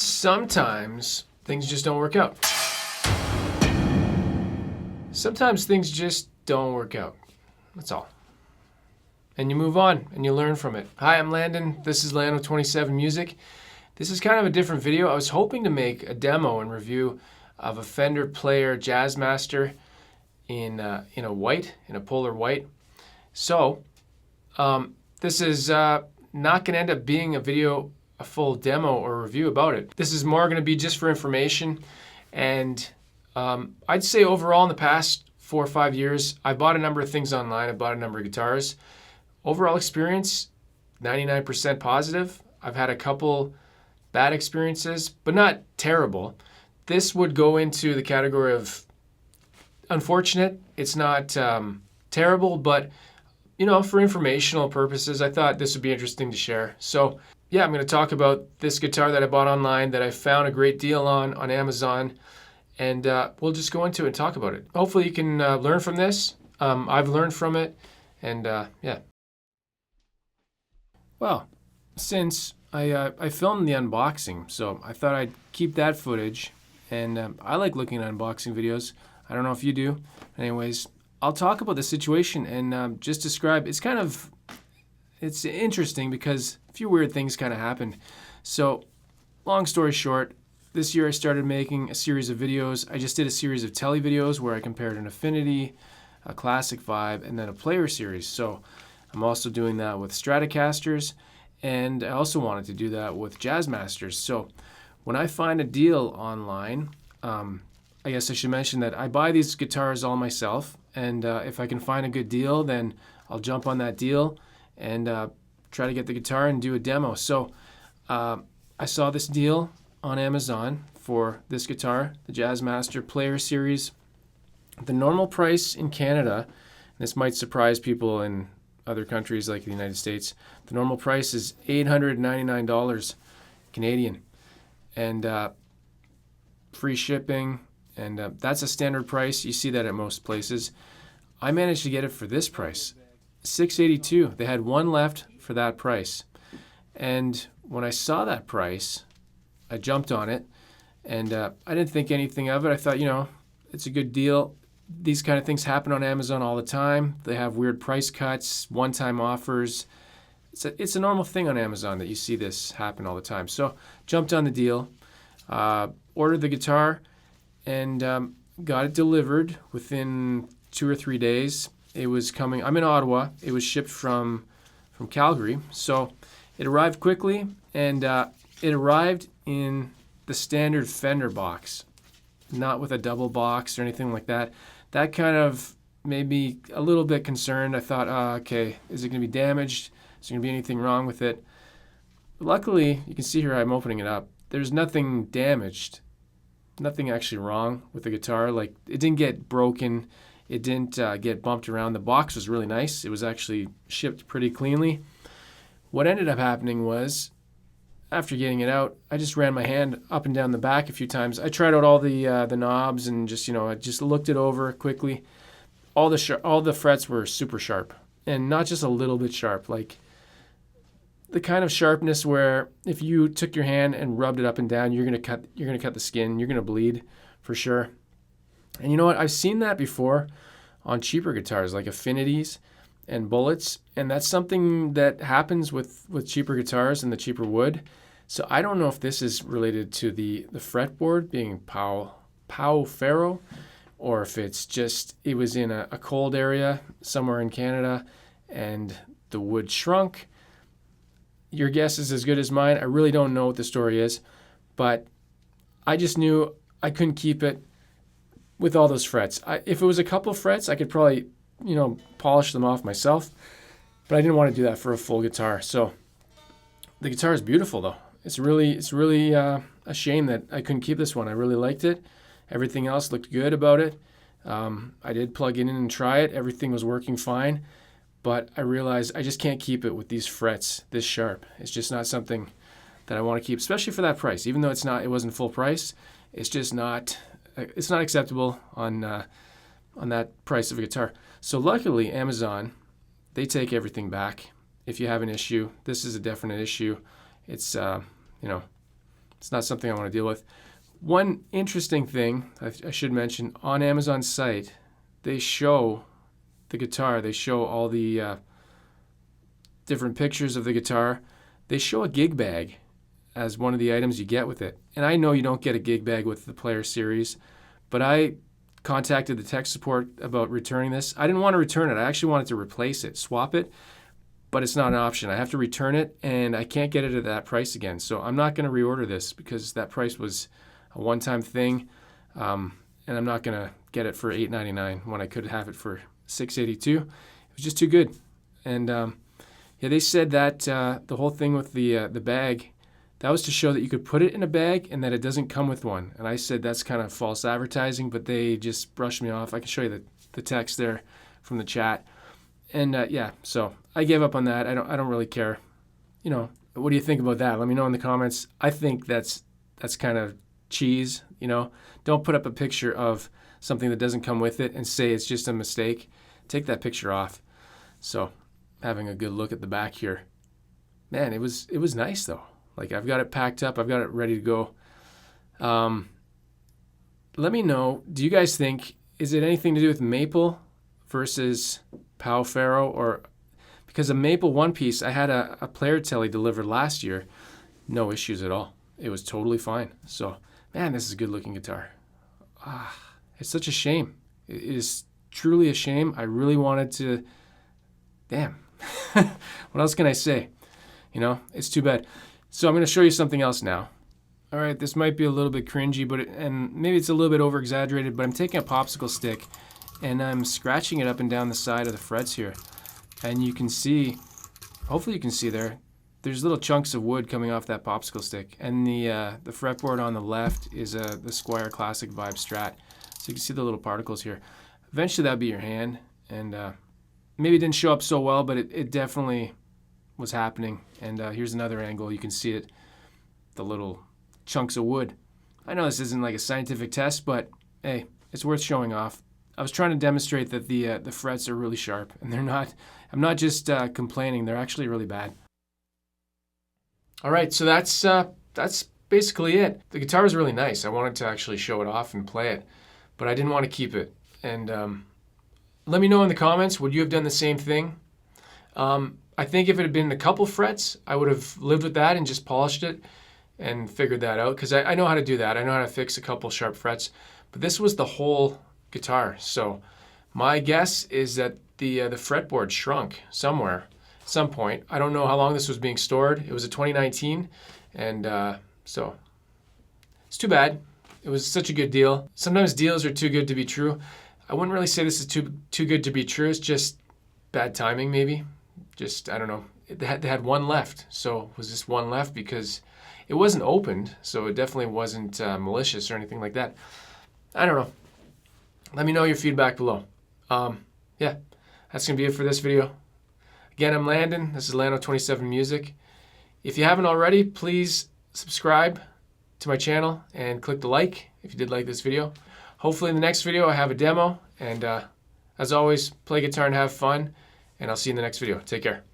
Sometimes things just don't work out. Sometimes things just don't work out. That's all. And you move on and you learn from it. Hi, I'm Landon. This is Lando27 Music. This is kind of a different video. I was hoping to make a demo and review of a Fender Player Jazzmaster in a polar white. So this is not going to end up being a full demo or review about it. This is more going to be just for information. And I'd say overall in the past 4 or 5 years, I bought a number of things online. I bought a number of guitars. Overall experience, 99% positive. I've had a couple bad experiences, but not terrible. This would go into the category of unfortunate. It's not terrible, but for informational purposes, I thought this would be interesting to share. So yeah, I'm going to talk about this guitar that I bought online that I found a great deal on Amazon, and we'll just go into it and talk about it. Hopefully you can learn from this. I've learned from it, and yeah. Well, since I filmed the unboxing, so I thought I'd keep that footage, and I like looking at unboxing videos. I don't know if you do. Anyways, I'll talk about the situation and just describe. It's interesting because a few weird things kind of happened. So, long story short, this year I started making a series of videos. I just did a series of tele videos where I compared an Affinity, a Classic Vibe, and then a Player series. So I'm also doing that with Stratocasters, and I also wanted to do that with Jazzmasters. So when I find a deal online, I guess I should mention that I buy these guitars all myself, and if I can find a good deal, then I'll jump on that deal and try to get the guitar and do a demo. So I saw this deal on Amazon for this guitar, the Jazzmaster Player Series. The normal price in Canada, and this might surprise people in other countries like the United States, the normal price is $899 Canadian, and free shipping, and that's a standard price. You see that at most places. I managed to get it for this price, $682. They had one left for that price, and when I saw that price, I jumped on it, and I didn't think anything of it. I thought, it's a good deal. These kind of things happen on Amazon all the time. They have weird price cuts, one-time offers. It's a normal thing on Amazon that you see this happen all the time. So jumped on the deal, ordered the guitar, and got it delivered within 2 or 3 days. It was coming. I'm in Ottawa. It was shipped from Calgary. So it arrived quickly, and it arrived in the standard Fender box, not with a double box or anything like that. That kind of made me a little bit concerned. I thought, okay, is it going to be damaged? Is there going to be anything wrong with it? Luckily, you can see here I'm opening it up. There's nothing damaged, nothing actually wrong with the guitar. Like, it didn't get broken. It didn't get bumped around. The box was really nice. It was actually shipped pretty cleanly. What ended up happening was, after getting it out, I just ran my hand up and down the back a few times. I tried out all the knobs and I just looked it over quickly. All the frets were super sharp, and not just a little bit sharp, like the kind of sharpness where if you took your hand and rubbed it up and down, you're gonna cut the skin. You're gonna bleed for sure. And you know what? I've seen that before on cheaper guitars like Affinities and Bullets, and that's something that happens with cheaper guitars and the cheaper wood. So I don't know if this is related to the fretboard being Pau Ferro, or if it's just it was in a cold area somewhere in Canada and the wood shrunk. Your guess is as good as mine. I really don't know what the story is, but I just knew I couldn't keep it with all those frets. If it was a couple of frets, I could probably polish them off myself, but I didn't want to do that for a full guitar. So the guitar is beautiful though. It's really a shame that I couldn't keep this one. I really liked it. Everything else looked good about it. I did plug it in and try it. Everything was working fine, but I realized I just can't keep it with these frets this sharp. It's just not something that I want to keep, especially for that price. Even though it wasn't full price, it's just not acceptable on that price of a guitar. So luckily, Amazon, they take everything back. If you have an issue, this is a definite issue. It's it's not something I want to deal with. One interesting thing I should mention, on Amazon's site, they show the guitar. They show all the different pictures of the guitar. They show a gig bag as one of the items you get with it. And I know you don't get a gig bag with the Player Series, but I contacted the tech support about returning this. I didn't want to return it. I actually wanted to replace it, swap it, but it's not an option. I have to return it, and I can't get it at that price again. So I'm not going to reorder this because that price was a one-time thing, and I'm not going to get it for $8.99 when I could have it for $6.82. It was just too good. And yeah, they said that the whole thing with the bag, that was to show that you could put it in a bag and that it doesn't come with one. And I said that's kind of false advertising, but they just brushed me off. I can show you the text there from the chat. And yeah, so I gave up on that. I don't really care. You know, what do you think about that? Let me know in the comments. I think that's kind of cheese. You know, don't put up a picture of something that doesn't come with it and say it's just a mistake. Take that picture off. So, having a good look at the back here. Man, it was nice though. Like, I've got it packed up. I've got it ready to go. Let me know, do you guys think, is it anything to do with maple versus Pau Ferro? Or because a maple one piece, I had a player telly delivered last year. No issues at all. It was totally fine. So, man, this is a good looking guitar. It's such a shame. It is truly a shame. I really wanted to, damn. What else can I say? You know, it's too bad. So I'm going to show you something else now. All right, this might be a little bit cringy, and maybe it's a little bit over exaggerated, but I'm taking a popsicle stick and I'm scratching it up and down the side of the frets here. And you can see, hopefully you can see there's little chunks of wood coming off that popsicle stick. And the fretboard on the left is the Squier Classic Vibe Strat. So you can see the little particles here. Eventually that'll be your hand. And maybe it didn't show up so well, but it definitely was happening. And here's another angle. You can see it, the little chunks of wood. I know this isn't like a scientific test, but hey, it's worth showing off. I was trying to demonstrate that the frets are really sharp, and they're not. I'm not just complaining. They're actually really bad. All right, so that's basically it. The guitar is really nice. I wanted to actually show it off and play it, but I didn't want to keep it. And let me know in the comments, would you have done the same thing? I think if it had been a couple frets, I would have lived with that and just polished it and figured that out, because I know how to do that. I know how to fix a couple sharp frets, but this was the whole guitar. So my guess is that the fretboard shrunk somewhere at some point. I don't know how long this was being stored. It was a 2019, and so it's too bad. It was such a good deal. Sometimes deals are too good to be true. I wouldn't really say this is too good to be true. It's just bad timing, maybe. Just, I don't know. They had one left. So was this one left because it wasn't opened, so it definitely wasn't malicious or anything like that. I don't know. Let me know your feedback below. Yeah, that's going to be it for this video. Again, I'm Landon. This is Lando27 Music. If you haven't already, please subscribe to my channel and click the like if you did like this video. Hopefully in the next video I have a demo. And as always, play guitar and have fun. And I'll see you in the next video. Take care.